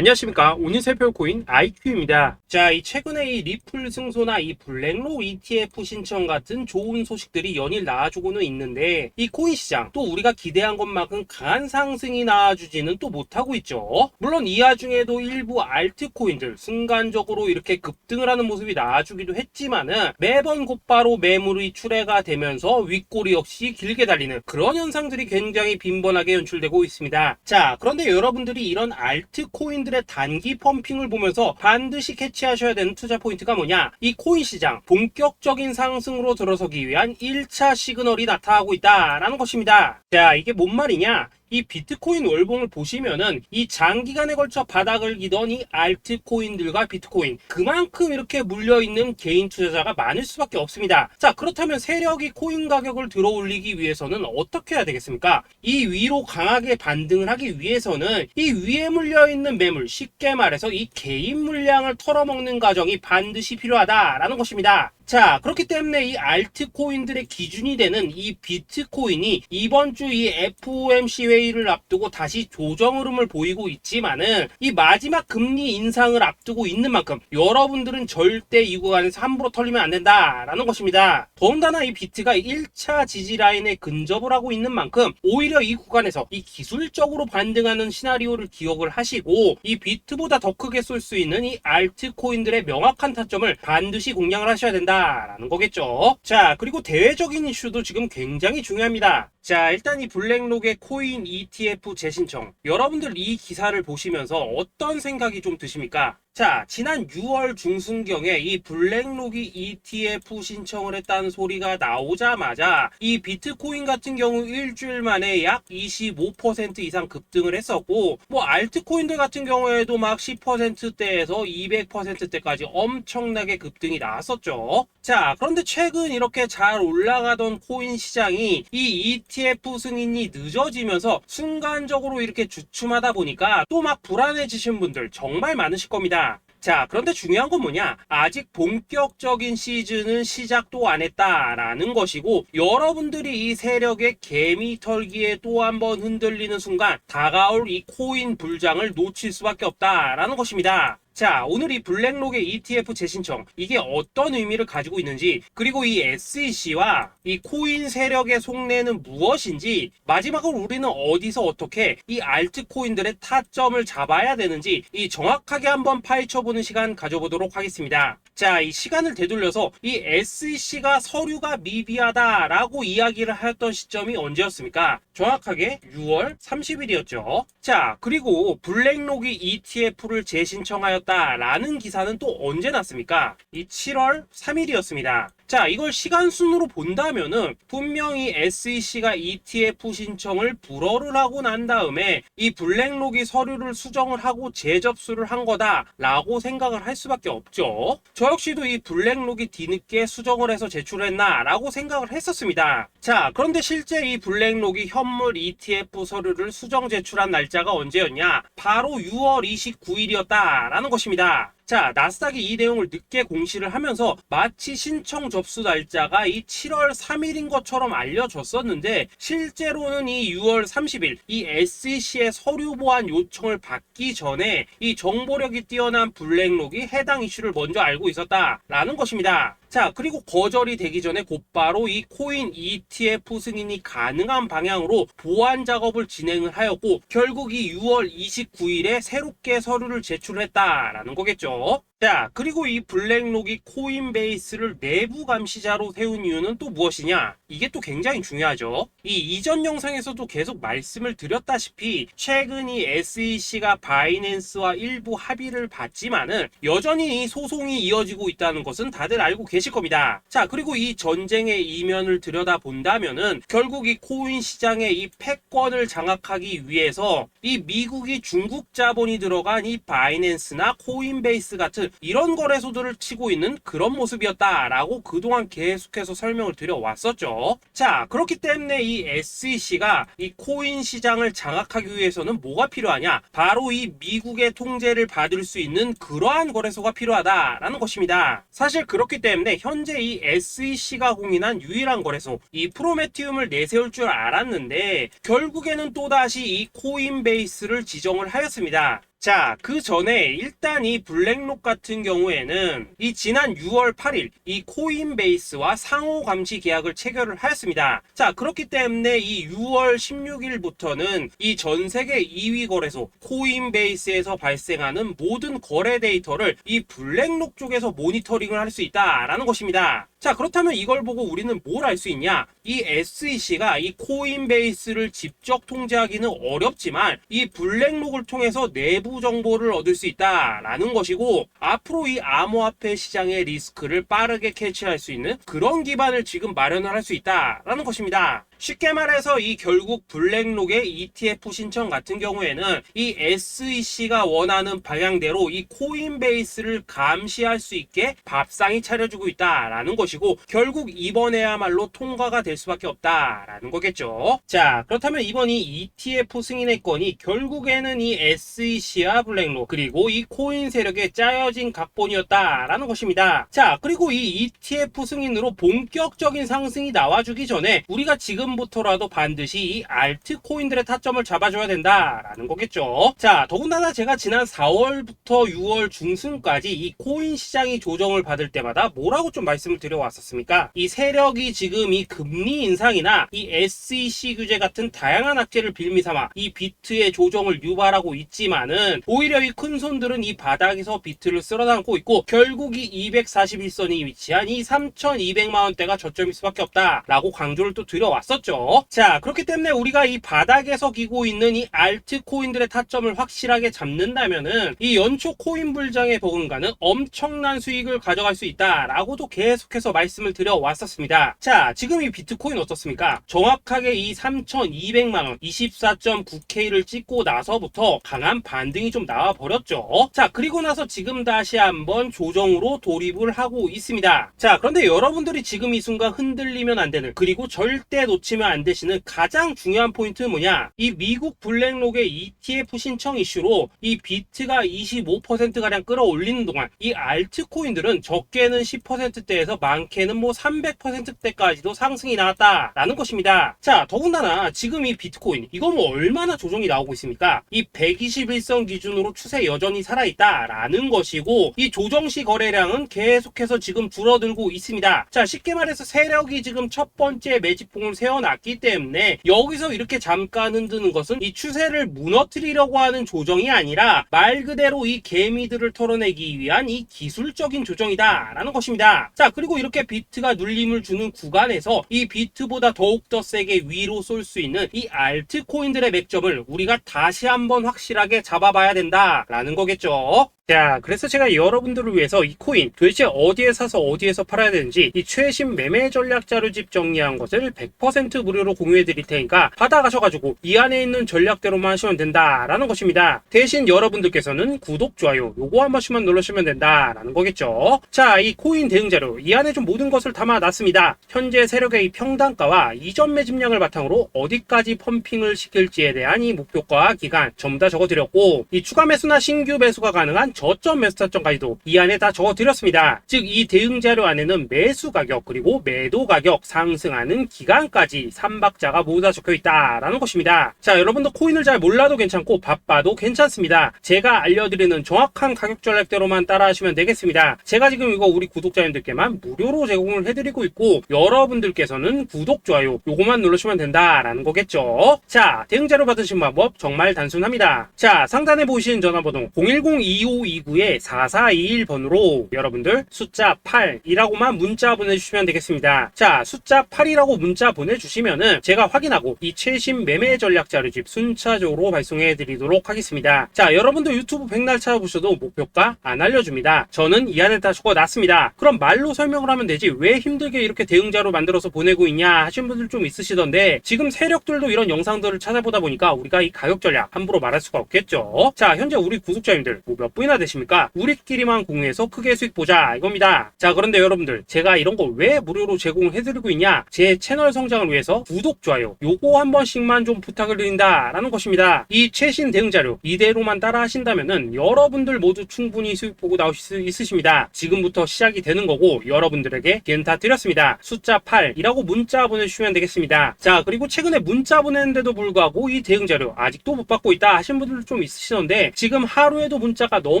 안녕하십니까. 오늘 살펴볼 코인 IQ입니다. 자, 이 최근에 이 리플 승소나 이 블랙록 ETF 신청 같은 좋은 소식들이 연일 나와주고는 있는데, 이 코인 시장 또 우리가 기대한 것만큼 강한 상승이 나와주지는 또 못하고 있죠. 물론 이 와중에도 일부 알트코인들 순간적으로 이렇게 급등을 하는 모습이 나와주기도 했지만은 매번 곧바로 매물이 출회가 되면서 윗꼬리 역시 길게 달리는 그런 현상들이 굉장히 빈번하게 연출되고 있습니다. 자, 그런데 여러분들이 이런 알트코인들의 단기 펌핑을 보면서 반드시 캐치하셔야 되는 투자 포인트가 뭐냐? 이 코인 시장 본격적인 상승으로 들어서기 위한 1차 시그널이 나타나고 있다라는 것입니다. 자, 이게 뭔 말이냐? 이 비트코인 월봉을 보시면은 이 장기간에 걸쳐 바닥을 기던 이 알트코인들과 비트코인 그만큼 이렇게 물려있는 개인 투자자가 많을 수밖에 없습니다. 자, 그렇다면 세력이 코인 가격을 들어 올리기 위해서는 어떻게 해야 되겠습니까? 이 위로 강하게 반등을 하기 위해서는 이 위에 물려있는 매물, 쉽게 말해서 이 개인 물량을 털어먹는 과정이 반드시 필요하다라는 것입니다. 자, 그렇기 때문에 이 알트코인들의 기준이 되는 이 비트코인이 이번 주 이 FOMC 회의를 앞두고 다시 조정 흐름을 보이고 있지만은 이 마지막 금리 인상을 앞두고 있는 만큼 여러분들은 절대 이 구간에서 함부로 털리면 안 된다라는 것입니다. 더군다나 이 비트가 1차 지지 라인에 근접을 하고 있는 만큼 오히려 이 구간에서 이 기술적으로 반등하는 시나리오를 기억을 하시고 이 비트보다 더 크게 쏠 수 있는 이 알트코인들의 명확한 타점을 반드시 공략을 하셔야 된다 라는 거겠죠. 자, 그리고 대외적인 이슈도 지금 굉장히 중요합니다. 자, 일단 이 블랙록의 코인 ETF 재신청, 여러분들 이 기사를 보시면서 어떤 생각이 좀 드십니까? 자, 지난 6월 중순경에 이 블랙록이 ETF 신청을 했다는 소리가 나오자마자 이 비트코인 같은 경우 일주일 만에 약 25% 이상 급등을 했었고, 뭐 알트코인들 같은 경우에도 막 10%대에서 200%대까지 엄청나게 급등이 나왔었죠. 자, 그런데 최근 이렇게 잘 올라가던 코인 시장이 이 ETF 승인이 늦어지면서 순간적으로 이렇게 주춤하다 보니까 또 막 불안해지신 분들 정말 많으실 겁니다. 자, 그런데 중요한 건 뭐냐? 아직 본격적인 시즌은 시작도 안 했다라는 것이고, 여러분들이 이 세력의 개미 털기에 또 한 번 흔들리는 순간 다가올 이 코인 불장을 놓칠 수밖에 없다라는 것입니다. 자, 오늘 이 블랙록의 ETF 재신청, 이게 어떤 의미를 가지고 있는지, 그리고 이 SEC와 이 코인 세력의 속내는 무엇인지, 마지막으로 우리는 어디서 어떻게 이 알트코인들의 타점을 잡아야 되는지 이 정확하게 한번 파헤쳐보는 시간 가져보도록 하겠습니다. 자, 이 시간을 되돌려서 이 SEC가 서류가 미비하다라고 이야기를 하였던 시점이 언제였습니까? 정확하게 6월 30일이었죠. 자, 그리고 블랙록이 ETF를 재신청하였다라는 기사는 또 언제 났습니까? 이 7월 3일이었습니다. 자, 이걸 시간순으로 본다면은 분명히 SEC가 ETF 신청을 불허를 하고 난 다음에 이 블랙록이 서류를 수정을 하고 재접수를 한 거다라고 생각을 할 수밖에 없죠. 저 역시도 이 블랙록이 뒤늦게 수정을 해서 제출했나라고 생각을 했었습니다. 자, 그런데 실제 이 블랙록이 현물 ETF 서류를 수정 제출한 날짜가 언제였냐? 바로 6월 29일이었다라는 것입니다. 자, 나스닥이 이 내용을 늦게 공시를 하면서 마치 신청 접수 날짜가 이 7월 3일인 것처럼 알려졌었는데, 실제로는 이 6월 30일 이 SEC의 서류 보완 요청을 받기 전에 이 정보력이 뛰어난 블랙록이 해당 이슈를 먼저 알고 있었다라는 것입니다. 자, 그리고 거절이 되기 전에 곧바로 이 코인 ETF 승인이 가능한 방향으로 보완 작업을 진행을 하였고, 결국 이 6월 29일에 새롭게 서류를 제출했다라는 거겠죠. 자, 그리고 이 블랙록이 코인베이스를 내부 감시자로 세운 이유는 또 무엇이냐? 이게 또 굉장히 중요하죠. 이 이전 영상에서도 계속 말씀을 드렸다시피 최근 이 SEC가 바이낸스와 일부 합의를 봤지만은 여전히 이 소송이 이어지고 있다는 것은 다들 알고 계실 겁니다. 자, 그리고 이 전쟁의 이면을 들여다본다면은 결국 이 코인 시장의 이 패권을 장악하기 위해서 이 미국이 중국 자본이 들어간 이 바이낸스나 코인베이스 같은 이런 거래소들을 치고 있는 그런 모습이었다라고 그동안 계속해서 설명을 드려왔었죠. 자, 그렇기 때문에 이 SEC가 이 코인 시장을 장악하기 위해서는 뭐가 필요하냐? 바로 이 미국의 통제를 받을 수 있는 그러한 거래소가 필요하다라는 것입니다. 사실 그렇기 때문에 현재 이 SEC가 공인한 유일한 거래소, 이 프로메티움을 내세울 줄 알았는데 결국에는 또다시 이 코인베이스를 지정을 하였습니다. 자, 그 전에 일단 이 블랙록 같은 경우에는 이 지난 6월 8일 이 코인베이스와 상호 감시 계약을 체결을 하였습니다. 자, 그렇기 때문에 이 6월 16일부터는 이 전 세계 2위 거래소 코인베이스에서 발생하는 모든 거래 데이터를 이 블랙록 쪽에서 모니터링을 할 수 있다라는 것입니다. 자, 그렇다면 이걸 보고 우리는 뭘 알 수 있냐? 이 SEC가 이 코인베이스를 직접 통제하기는 어렵지만 이 블랙록을 통해서 내부 정보를 얻을 수 있다라는 것이고, 앞으로 이 암호화폐 시장의 리스크를 빠르게 캐치할 수 있는 그런 기반을 지금 마련을 할 수 있다라는 것입니다. 쉽게 말해서 이 결국 블랙록의 ETF 신청 같은 경우에는 이 SEC가 원하는 방향대로 이 코인베이스를 감시할 수 있게 밥상이 차려주고 있다라는 것이고, 결국 이번에야말로 통과가 될 수밖에 없다라는 거겠죠. 자, 그렇다면 이번 이 ETF 승인의 건이 결국에는 이 SEC와 블랙록 그리고 이 코인 세력의 짜여진 각본이었다라는 것입니다. 자, 그리고 이 ETF 승인으로 본격적인 상승이 나와주기 전에 우리가 지금부터라도 반드시 이 알트코인들의 타점을 잡아줘야 된다라는 거겠죠. 자, 더군다나 제가 지난 4월부터 6월 중순까지 이 코인 시장이 조정을 받을 때마다 뭐라고 좀 말씀을 드려왔었습니까? 이 세력이 지금 이 금리 인상이나 이 SEC 규제 같은 다양한 악재를 빌미삼아 이 비트의 조정을 유발하고 있지만은, 오히려 이 큰 손들은 이 바닥에서 비트를 쓸어담고 있고, 결국 이 241선이 위치한 이 3,200만원대가 저점일 수밖에 없다라고 강조를 또 드려왔었죠. 자, 그렇기 때문에 우리가 이 바닥에서 기고 있는 이 알트코인들의 타점을 확실하게 잡는다면은 이 연초 코인 불장에 버금가는 엄청난 수익을 가져갈 수 있다라고도 계속해서 말씀을 드려왔었습니다. 자, 지금 이 비트코인 어떻습니까? 정확하게 이 3,200만원 24.9K를 찍고 나서부터 강한 반등이 좀 나와버렸죠. 자, 그리고 나서 지금 다시 한번 조정으로 돌입을 하고 있습니다. 자, 그런데 여러분들이 지금 이 순간 흔들리면 안 되는, 그리고 절대 놓치면 안 되시는 가장 중요한 포인트는 뭐냐? 이 미국 블랙록의 ETF 신청 이슈로 이 비트가 25%가량 끌어올리는 동안 이 알트코인들은 적게는 10%대에서 많게는 뭐 300%대까지도 상승이 나왔다라는 것입니다. 자, 더군다나 지금 이 비트코인 이거 뭐 얼마나 조정이 나오고 있습니까? 이 121선 기준으로 추세 여전히 살아있다라는 것이고, 이 조정시 거래량은 계속해서 지금 줄어들고 있습니다. 자, 쉽게 말해서 세력이 지금 첫 번째 매집봉을 세워놨기 때문에 여기서 이렇게 잠깐 흔드는 것은 이 추세를 무너뜨리려고 하는 조정이 아니라 말 그대로 이 개미들을 털어내기 위한 이 기술적인 조정이다 라는 것입니다. 자, 그리고 이렇게 비트가 눌림을 주는 구간에서 이 비트보다 더욱더 세게 위로 쏠 수 있는 이 알트코인들의 맥점을 우리가 다시 한번 확실하게 잡아봐야 된다 라는 거겠죠. 자, 그래서 제가 여러분들을 위해서 이 코인 도대체 어디에 사서 어디에서 팔아야 되는지 이 최신 매매 전략 자료집 정리한 것을 100% 무료로 공유해 드릴 테니까 받아가셔가지고 이 안에 있는 전략대로만 하시면 된다라는 것입니다. 대신 여러분들께서는 구독, 좋아요 요거 한 번씩만 눌러주시면 된다라는 거겠죠. 자, 이 코인 대응 자료 이 안에 좀 모든 것을 담아놨습니다. 현재 세력의 이 평단가와 이전 매집량을 바탕으로 어디까지 펌핑을 시킬지에 대한 이 목표가 기간 전부 다 적어드렸고, 이 추가 매수나 신규 매수가 가능한 저점 매수 타점까지도 이 안에 다 적어드렸습니다. 즉 이 대응 자료 안에는 매수 가격 그리고 매도 가격, 상승하는 기간까지 3박자가 모두 다 적혀있다라는 것입니다. 자, 여러분도 코인을 잘 몰라도 괜찮고 바빠도 괜찮습니다. 제가 알려드리는 정확한 가격 전략대로만 따라하시면 되겠습니다. 제가 지금 이거 우리 구독자님들께만 무료로 제공을 해드리고 있고, 여러분들께서는 구독, 좋아요 요거만 누르시면 된다라는 거겠죠. 자, 대응 자료 받으신 방법 정말 단순합니다. 자, 상단에 보이시는 전화번호 010-2529-4421번으로 여러분들 숫자 8이라고만 문자 보내주시면 되겠습니다. 자, 숫자 8이라고 문자 보내주시면은 제가 확인하고 이 최신 매매 전략 자료집 순차적으로 발송해 드리도록 하겠습니다. 자, 여러분들 유튜브 백날 찾아보셔도 목표가 안 알려줍니다. 저는 이 안에 다 적어놨습니다. 그럼 말로 설명을 하면 되지 왜 힘들게 이렇게 대응 자료 만들어서 보내고 있냐 하신 분들 좀 있으시던데, 지금 세력들도 이런 영상들을 찾아보다 보니까 우리가 이 가격 전략 함부로 말할 수가 없겠죠. 자, 현재 우리 구독자님들 뭐 몇 분이나 되십니까? 우리끼리만 공유해서 크게 수익 보자 이겁니다. 자, 그런데 여러분들, 제가 이런 거 왜 무료로 제공해드리고 있냐? 제 채널 성장을 위해서 구독, 좋아요 요거 한 번씩만 좀 부탁을 드린다 라는 것입니다. 이 최신 대응 자료 이대로만 따라 하신다면은 여러분들 모두 충분히 수익 보고 나오실 수 있으십니다. 지금부터 시작이 되는 거고, 여러분들에게 기회는 다 드렸습니다. 숫자 8이라고 문자 보내주시면 되겠습니다. 자, 그리고 최근에 문자 보냈는데도 불구하고 이 대응 자료 아직도 못 받고 있다 하신 분들도 좀 있으시던데, 지금 하루에도 문자가 너무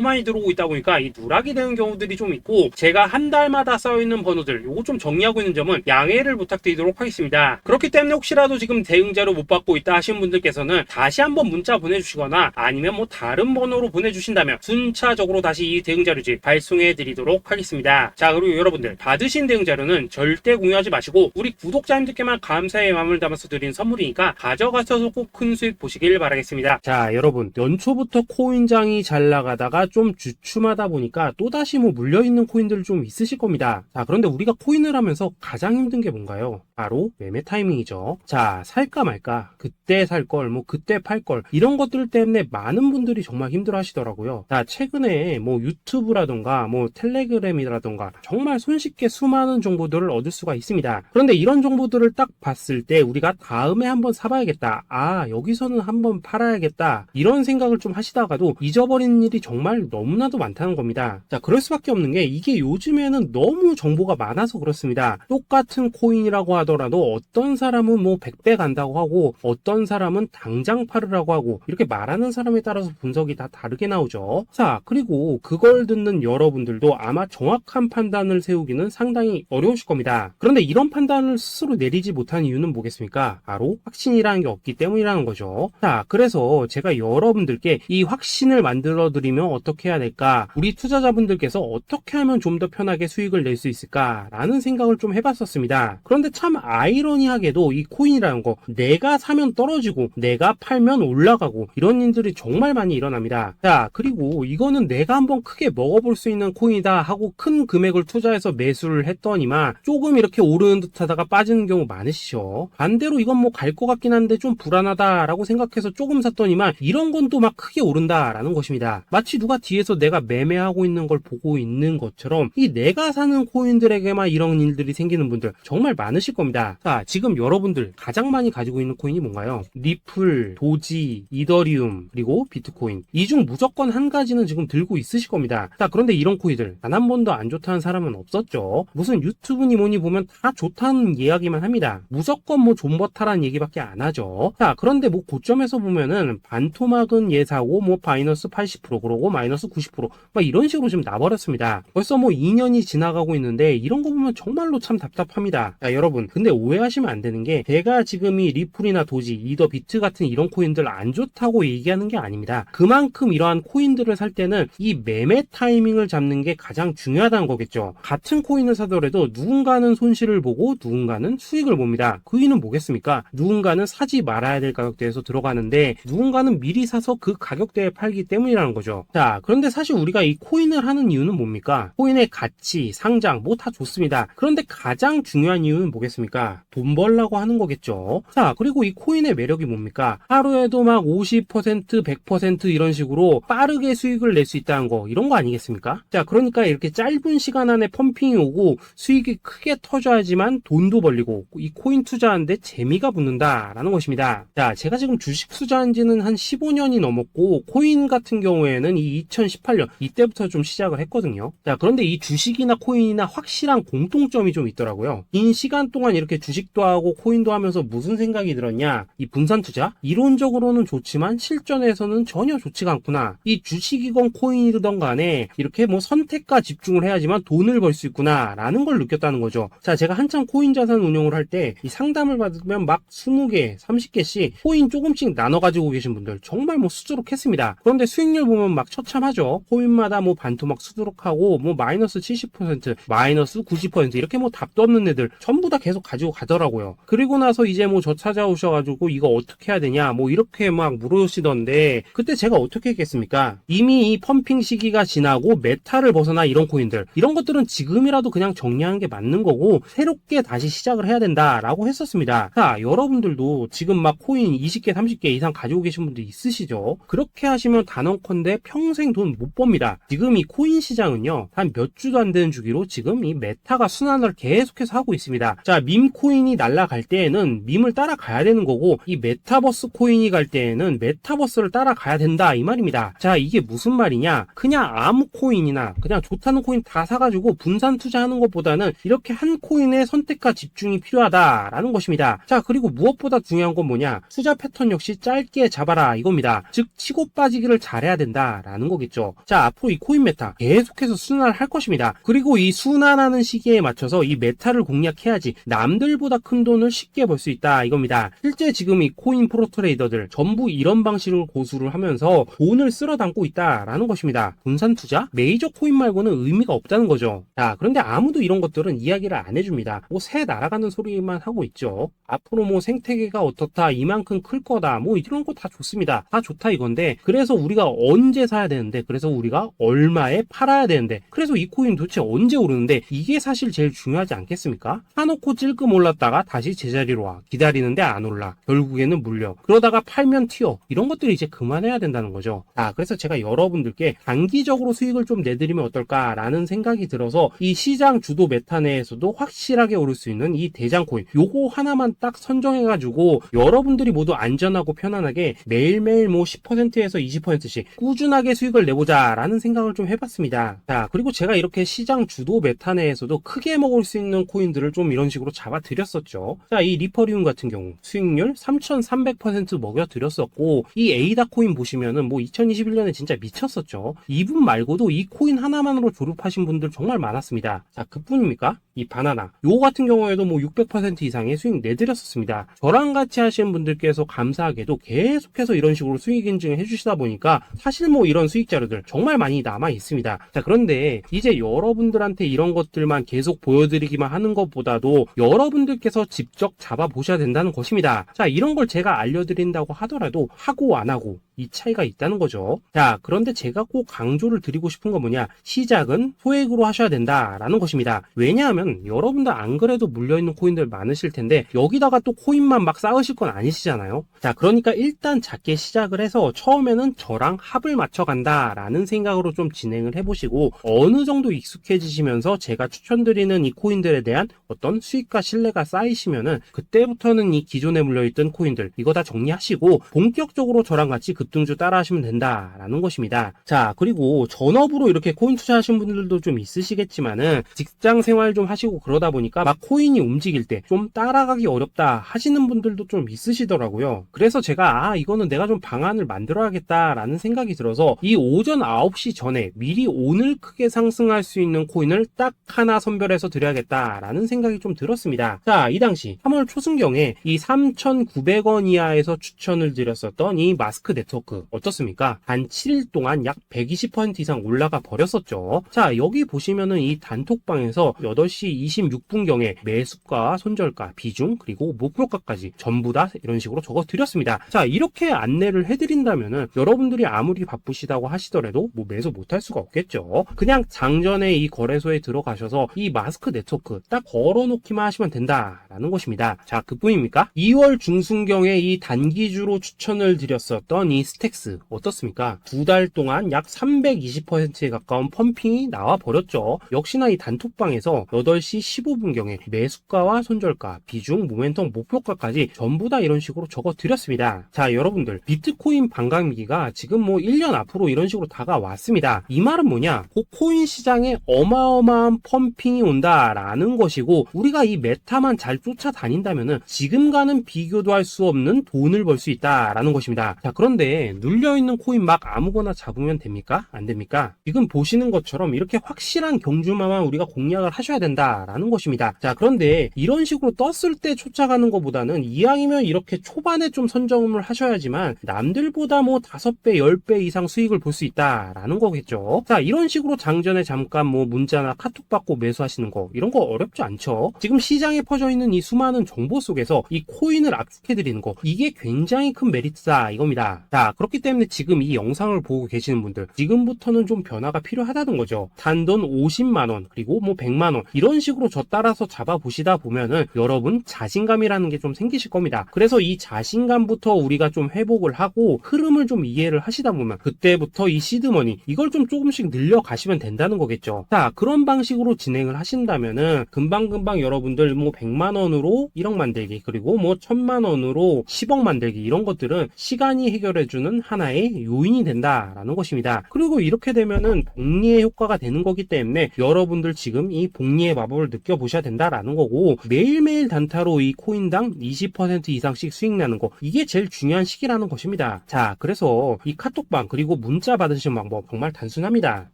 많이 들어오고 있다 보니까 이 누락이 되는 경우들이 좀 있고, 제가 한 달마다 쌓여있는 번호들 요거 좀 정리하고 있는 점은 양해를 부탁드리도록 하겠습니다. 그렇기 때문에 혹시라도 지금 대응 자료 못 받고 있다 하신 분들께서는 다시 한번 문자 보내주시거나 아니면 뭐 다른 번호로 보내주신다면 순차적으로 다시 이 대응 자료집 발송해 드리도록 하겠습니다. 자, 그리고 여러분들, 받으신 대응 자료는 절대 공유하지 마시고 우리 구독자님들께만 감사의 마음을 담아서 드린 선물이니까 가져가셔서 꼭 큰 수익 보시길 바라겠습니다. 자, 여러분, 연초부터 코인장이 잘 나가다가 좀 주춤하다 보니까 또다시 뭐 물려있는 코인들 좀 있으실 겁니다. 자, 그런데 우리가 코인을 하면서 가장 힘든 게 뭔가요? 바로 매매 타이밍이죠. 자, 살까 말까, 그때 살 걸, 뭐 그때 팔 걸, 이런 것들 때문에 많은 분들이 정말 힘들어 하시더라고요. 자, 최근에 뭐 유튜브라던가 뭐 텔레그램이라던가 정말 손쉽게 수많은 정보들을 얻을 수가 있습니다. 그런데 이런 정보들을 딱 봤을 때 우리가 다음에 한번 사봐야겠다, 아 여기서는 한번 팔아야겠다, 이런 생각을 좀 하시다가도 잊어버리는 일이 정말 너무나도 많다는 겁니다. 자, 그럴 수밖에 없는 게, 이게 요즘에는 너무 정보가 많아서 그렇습니다. 똑같은 코인이라고 하더라도 어떤 사람은 뭐 100배 간다고 하고 어떤 사람은 당장 팔으라고 하고, 이렇게 말하는 사람에 따라서 분석이 다 다르게 나오죠. 자, 그리고 그걸 듣는 여러분들도 아마 정확한 판단을 세우기는 상당히 어려우실 겁니다. 그런데 이런 판단을 스스로 내리지 못한 이유는 뭐겠습니까? 바로 확신이라는 게 없기 때문이라는 거죠. 자, 그래서 제가 여러분들께 이 확신을 만들어 드리면 어떻게 해야 될까, 우리 투자자분들께서 어떻게 하면 좀 더 편하게 수익을 낼 수 있을까 라는 생각을 좀 해봤었습니다. 그런데 참 아이러니하게도 이 코인이라는 거, 내가 사면 떨어지고 내가 팔면 올라가고 이런 일들이 정말 많이 일어납니다. 자, 그리고 이거는 내가 한번 크게 먹어볼 수 있는 코인이다 하고 큰 금액을 투자해서 매수를 했더니만 조금 이렇게 오르는 듯 하다가 빠지는 경우 많으시죠. 반대로 이건 뭐 갈 것 같긴 한데 좀 불안하다 라고 생각해서 조금 샀더니만 이런 건 또 막 크게 오른다 라는 것입니다. 마치 누가 뒤에서 내가 매매하고 있는 걸 보고 있는 것처럼 이 내가 사는 코인들에게만 이런 일들이 생기는 분들 정말 많으실 겁니다. 자, 지금 여러분들 가장 많이 가지고 있는 코인이 뭔가요? 리플, 도지, 이더리움, 그리고 비트코인. 이 중 무조건 한 가지는 지금 들고 있으실 겁니다. 자, 그런데 이런 코인들 단 한 번도 안 좋다는 사람은 없었죠. 무슨 유튜브니 뭐니 보면 다 좋다는 이야기만 합니다. 무조건 뭐 존버타라는 얘기밖에 안 하죠. 자, 그런데 뭐 고점에서 보면은 반토막은 예사고 뭐 마이너스 80% 그러고 마이너스 90% 이런 식으로 지금 나버렸습니다. 벌써 뭐 2년이 지나가고 있는데 이런 거 보면 정말로 참 답답합니다. 자, 여러분, 근데 오해하시면 안 되는 게, 제가 지금 이 리플이나 도지, 이더, 비트 같은 이런 코인들 안 좋다고 얘기하는 게 아닙니다. 그만큼 이러한 코인들을 살 때는 이 매매 타이밍을 잡는 게 가장 중요하다는 거겠죠. 같은 코인을 사더라도 누군가는 손실을 보고 누군가는 수익을 봅니다. 그 이유는 뭐겠습니까? 누군가는 사지 말아야 될 가격대에서 들어가는데 누군가는 미리 사서 그 가격대에 팔기 때문이라는 거죠. 자, 그런데 사실 우리가 이 코인을 하는 이유는 뭡니까? 코인의 가치, 상장 뭐 다 좋습니다. 그런데 가장 중요한 이유는 뭐겠습니까? 돈 벌라고 하는 거겠죠. 자, 그리고 이 코인의 매력이 뭡니까? 하루에도 막 50%, 100% 이런 식으로 빠르게 수익을 낼 수 있다는 거, 이런 거 아니겠습니까? 자, 그러니까 이렇게 짧은 시간 안에 펌핑이 오고 수익이 크게 터져야지만 돈도 벌리고 이 코인 투자하는데 재미가 붙는다라는 것입니다. 자, 제가 지금 주식 투자한 지는 한 15년이 넘었고, 코인 같은 경우에는 이 2018년 이때부터 좀 시작을 했거든요. 자, 그런데 이 주식이나 코인이나 확실한 공통점이 좀 있더라고요. 긴 시간 동안 이렇게 주식도 하고 코인도 하면서 무슨 생각이 들었냐? 이 분산 투자? 이론적으로는 좋지만 실전에서는 전혀 좋지가 않구나. 이 주식이건 코인이든 간에 이렇게 뭐 선택과 집중을 해야지만 돈을 벌 수 있구나 라는 걸 느꼈다는 거죠. 자, 제가 한참 코인 자산 운용을 할 때 이 상담을 받으면 막 20개, 30개씩 코인 조금씩 나눠 가지고 계신 분들 정말 뭐 수두룩했습니다. 그런데 수익률 보면 막 처참하죠. 코인마다 뭐 반토막 수두룩하고 뭐 마이너스 70%, 마이너스 90% 이렇게 뭐 답도 없는 애들 전부 다 계속 계속 가지고 가더라고요. 그리고 나서 이제 뭐 저 찾아오셔가지고 이거 어떻게 해야 되냐 뭐 이렇게 막 물으시던데, 그때 제가 어떻게 했겠습니까? 이미 이 펌핑 시기가 지나고 메타를 벗어나 이런 코인들, 이런 것들은 지금이라도 그냥 정리하는 게 맞는 거고 새롭게 다시 시작을 해야 된다라고 했었습니다. 자, 여러분들도 지금 막 코인 20개 30개 이상 가지고 계신 분들 있으시죠? 그렇게 하시면 단언컨대 평생 돈 못 법니다. 지금 이 코인 시장은요, 한 몇 주도 안 되는 주기로 지금 이 메타가 순환을 계속해서 하고 있습니다. 자, 밈 코인이 날아갈 때에는 밈을 따라가야 되는 거고, 이 메타버스 코인이 갈 때에는 메타버스를 따라가야 된다 이 말입니다. 자, 이게 무슨 말이냐? 그냥 아무 코인이나 그냥 좋다는 코인 다 사가지고 분산 투자하는 것보다는 이렇게 한 코인에 선택과 집중이 필요하다라는 것입니다. 자, 그리고 무엇보다 중요한 건 뭐냐? 투자 패턴 역시 짧게 잡아라 이겁니다. 즉 치고 빠지기를 잘해야 된다라는 거겠죠. 자, 앞으로 이 코인 메타 계속해서 순환할 것입니다. 그리고 이 순환하는 시기에 맞춰서 이 메타를 공략해야지 남들보다 큰 돈을 쉽게 벌 수 있다 이겁니다. 실제 지금 이 코인 프로 트레이더들 전부 이런 방식으로 고수를 하면서 돈을 쓸어 담고 있다라는 것입니다. 분산 투자? 메이저 코인 말고는 의미가 없다는 거죠. 자, 그런데 아무도 이런 것들은 이야기를 안 해줍니다. 뭐 새 날아가는 소리만 하고 있죠. 앞으로 뭐 생태계가 어떻다, 이만큼 클 거다, 뭐 이런 거 다 좋습니다. 다 좋다 이건데, 그래서 우리가 언제 사야 되는데, 그래서 우리가 얼마에 팔아야 되는데, 그래서 이 코인 도대체 언제 오르는데, 이게 사실 제일 중요하지 않겠습니까? 사놓고 찔끔 올랐다가 다시 제자리로 와, 기다리는데 안 올라, 결국에는 물려, 그러다가 팔면 튀어, 이런 것들이 이제 그만해야 된다는 거죠. 자, 그래서 제가 여러분들께 단기적으로 수익을 좀 내드리면 어떨까라는 생각이 들어서 이 시장 주도 메타 내에서도 확실하게 오를 수 있는 이 대장 코인, 요거 하나만 딱 선정해가지고 여러분들이 모두 안전하고 편안하게 매일매일 뭐 10%에서 20%씩 꾸준하게 수익을 내보자라는 생각을 좀 해봤습니다. 자, 그리고 제가 이렇게 시장 주도 메타 내에서도 크게 먹을 수 있는 코인들을 좀 이런 식으로 잡아드렸었죠. 자, 이 리퍼리움 같은 경우 수익률 3,300% 먹여드렸었고, 이 에이다 코인 보시면은 뭐 2021년에 진짜 미쳤었죠. 이분 말고도 이 코인 하나만으로 졸업하신 분들 정말 많았습니다. 자, 그뿐입니까? 이 바나나 요 같은 경우에도 뭐 600% 이상의 수익 내드렸었습니다. 저랑 같이 하시는 분들께서 감사하게도 계속해서 이런 식으로 수익 인증을 해주시다 보니까 사실 뭐 이런 수익 자료들 정말 많이 남아 있습니다. 자, 그런데 이제 여러분들한테 이런 것들만 계속 보여드리기만 하는 것보다도 여러분들께서 직접 잡아보셔야 된다는 것입니다. 자, 이런 걸 제가 알려드린다고 하더라도 하고 안 하고 이 차이가 있다는 거죠. 자, 그런데 제가 꼭 강조를 드리고 싶은 건 뭐냐? 시작은 소액으로 하셔야 된다라는 것입니다. 왜냐하면 여러분들 안 그래도 물려있는 코인들 많으실 텐데 여기다가 또 코인만 막 쌓으실 건 아니시잖아요. 자, 그러니까 일단 작게 시작을 해서 처음에는 저랑 합을 맞춰간다라는 생각으로 좀 진행을 해보시고, 어느 정도 익숙해지시면서 제가 추천드리는 이 코인들에 대한 어떤 수익과 신뢰가 쌓이시면은 그때부터는 이 기존에 물려있던 코인들 이거 다 정리하시고 본격적으로 저랑 같이 급등주 따라 하시면 된다라는 것입니다. 자, 그리고 전업으로 이렇게 코인 투자하신 분들도 좀 있으시겠지만은 직장 생활 좀 하시고 그러다 보니까 막 코인이 움직일 때 좀 따라가기 어렵다 하시는 분들도 좀 있으시더라고요. 그래서 제가 이거는 내가 좀 방안을 만들어야겠다라는 생각이 들어서 이 오전 9시 전에 미리 오늘 크게 상승할 수 있는 코인을 딱 하나 선별해서 드려야겠다라는 생각이 좀 들었습니다. 자, 이 당시 3월 초순경에 이 3,900원 이하에서 추천을 드렸었던 이 마스크 네트워크 어떻습니까? 단 7일 동안 약 120% 이상 올라가 버렸었죠. 자, 여기 보시면은 이 단톡방에서 8시 26분경에 매수가, 손절가, 비중, 그리고 목표가까지 전부 다 이런 식으로 적어 드렸습니다. 자, 이렇게 안내를 해드린다면은 여러분들이 아무리 바쁘시다고 하시더라도 뭐 매수 못할 수가 없겠죠. 그냥 장전에 이 거래소에 들어가셔서 이 마스크 네트워크 딱 걸어놓기만 하시면 된다라는 것입니다. 자, 그뿐입니까? 2월 중순경에 이 단기주로 추천을 드렸었던 이 스택스 어떻습니까? 2달 동안 약 320%에 가까운 펌핑이 나와 버렸죠. 역시나 이 단톡방에서 8시 15분경에 매수가와 손절가, 비중, 모멘텀, 목표가까지 전부 다 이런 식으로 적어 드렸습니다. 자, 여러분들 비트코인 반감기가 지금 뭐 1년 앞으로 이런 식으로 다가왔습니다. 이 말은 뭐냐? 그 코인 시장에 어마어마한 펌핑이 온다라는 것이고, 우리가 이 메타만 잘 쫓아다닌다면은 지금과는 비교도 할 수 없는 돈을 벌 수 있다라는 것입니다. 자, 그런데 근데 눌려있는 코인 막 아무거나 잡으면 됩니까? 안 됩니까? 지금 보시는 것처럼 이렇게 확실한 경주마만 우리가 공략을 하셔야 된다라는 것입니다. 자, 그런데 이런 식으로 떴을 때 쫓아가는 것보다는 이왕이면 이렇게 초반에 좀 선점을 하셔야지만 남들보다 뭐 5배, 10배 이상 수익을 볼 수 있다라는 거겠죠. 자, 이런 식으로 장전에 잠깐 뭐 문자나 카톡 받고 매수하시는 거, 이런 거 어렵지 않죠. 지금 시장에 퍼져 있는 이 수많은 정보 속에서 이 코인을 압축해드리는 거, 이게 굉장히 큰 메리트다 이겁니다. 자, 그렇기 때문에 지금 이 영상을 보고 계시는 분들, 지금부터는 좀 변화가 필요하다는 거죠. 단돈 50만원, 그리고 뭐 100만원, 이런 식으로 저 따라서 잡아보시다 보면은 여러분 자신감이라는 게 좀 생기실 겁니다. 그래서 이 자신감부터 우리가 좀 회복을 하고 흐름을 좀 이해를 하시다 보면 그때부터 이 시드머니, 이걸 좀 조금씩 늘려가시면 된다는 거겠죠. 자, 그런 방식으로 진행을 하신다면은 금방금방 여러분들 뭐 100만원으로 1억 만들기, 그리고 뭐 1000만원으로 10억 만들기, 이런 것들은 시간이 해결해주는 하나의 요인이 된다라는 것입니다. 그리고 이렇게 되면은 복리의 효과가 되는 거기 때문에 여러분들 지금 이 복리의 마법을 느껴보셔야 된다라는 거고, 매일매일 단타로 이 코인당 20% 이상씩 수익 나는 거, 이게 제일 중요한 시기라는 것입니다. 자, 그래서 이 카톡방 그리고 문자 받으시는 방법 정말 단순합니다.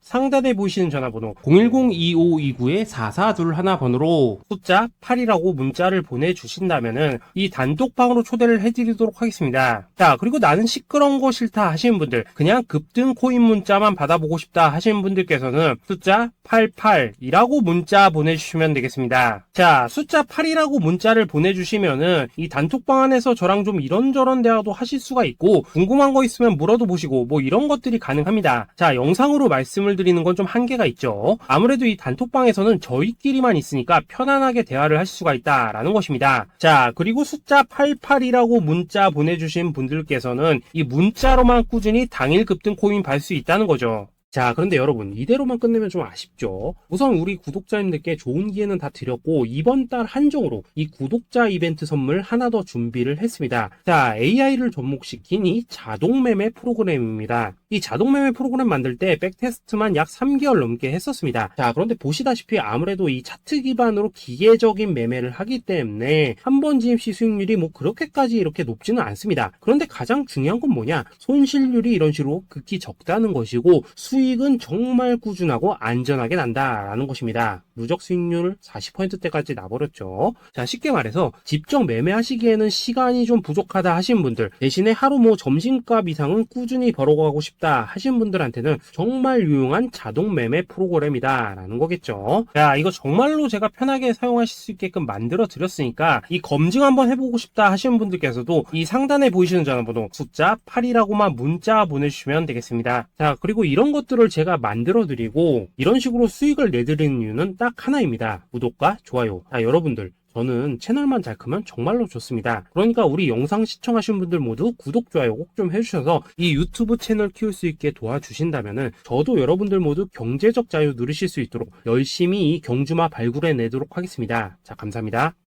상단에 보이시는 전화번호 010-2529-4421 번호로 숫자 8이라고 문자를 보내주신다면은 이 단톡방으로 초대를 해드리도록 하겠습니다. 자, 그리고 나는 시끄러운 거 싫다 하시는 분들, 그냥 급등 코인 문자만 받아보고 싶다 하시는 분들께서는 숫자 88이라고 문자 보내주시면 되겠습니다. 자, 숫자 8이라고 문자를 보내주시면은 이 단톡방 안에서 저랑 좀 이런저런 대화도 하실 수가 있고, 궁금한 거 있으면 물어도 보시고 뭐 이런 것들이 가능합니다. 자, 영상으로 말씀을 드리는 건 좀 한계가 있죠. 아무래도 이 단톡방에서는 저희끼리만 있으니까 편안하게 대화를 하실 수가 있다라는 것입니다. 자, 그리고 숫자 88이라고 문자 보내주신 분들께서는 이 문자로만 꾸준히 당일 급등 코인 받을 수 있다는 거죠. 자, 그런데 여러분, 이대로만 끝내면 좀 아쉽죠. 우선 우리 구독자님들께 좋은 기회는 다 드렸고, 이번 달 한정으로 이 구독자 이벤트 선물 하나 더 준비를 했습니다. 자, AI를 접목시킨 이 자동매매 프로그램입니다. 이 자동매매 프로그램 만들 때 백테스트만 약 3개월 넘게 했었습니다. 자, 그런데 보시다시피 아무래도 이 차트 기반으로 기계적인 매매를 하기 때문에 한 번 진입 시 수익률이 뭐 그렇게까지 이렇게 높지는 않습니다. 그런데 가장 중요한 건 뭐냐? 손실률이 이런 식으로 극히 적다는 것이고, 수익은 정말 꾸준하고 안전하게 난다라는 것입니다. 누적 수익률 40%대까지 나버렸죠. 자, 쉽게 말해서 직접 매매하시기에는 시간이 좀 부족하다 하시는 분들, 대신에 하루 뭐 점심값 이상은 꾸준히 벌어가고 싶다 하시는 분들한테는 정말 유용한 자동 매매 프로그램이다 라는 거겠죠. 자, 이거 정말로 제가 편하게 사용하실 수 있게끔 만들어 드렸으니까 이 검증 한번 해보고 싶다 하시는 분들께서도 이 상단에 보이시는 전화번호 숫자 8이라고만 문자 보내주시면 되겠습니다. 자, 그리고 이런 것들을 제가 만들어 드리고 이런 식으로 수익을 내드리는 이유는 딱 하나입니다. 구독과 좋아요. 자, 여러분들, 저는 채널만 잘 크면 정말로 좋습니다. 그러니까 우리 영상 시청하신 분들 모두 구독, 좋아요 꼭 좀 해주셔서 이 유튜브 채널 키울 수 있게 도와주신다면은 저도 여러분들 모두 경제적 자유 누리실 수 있도록 열심히 이 경주마 발굴해 내도록 하겠습니다. 자, 감사합니다.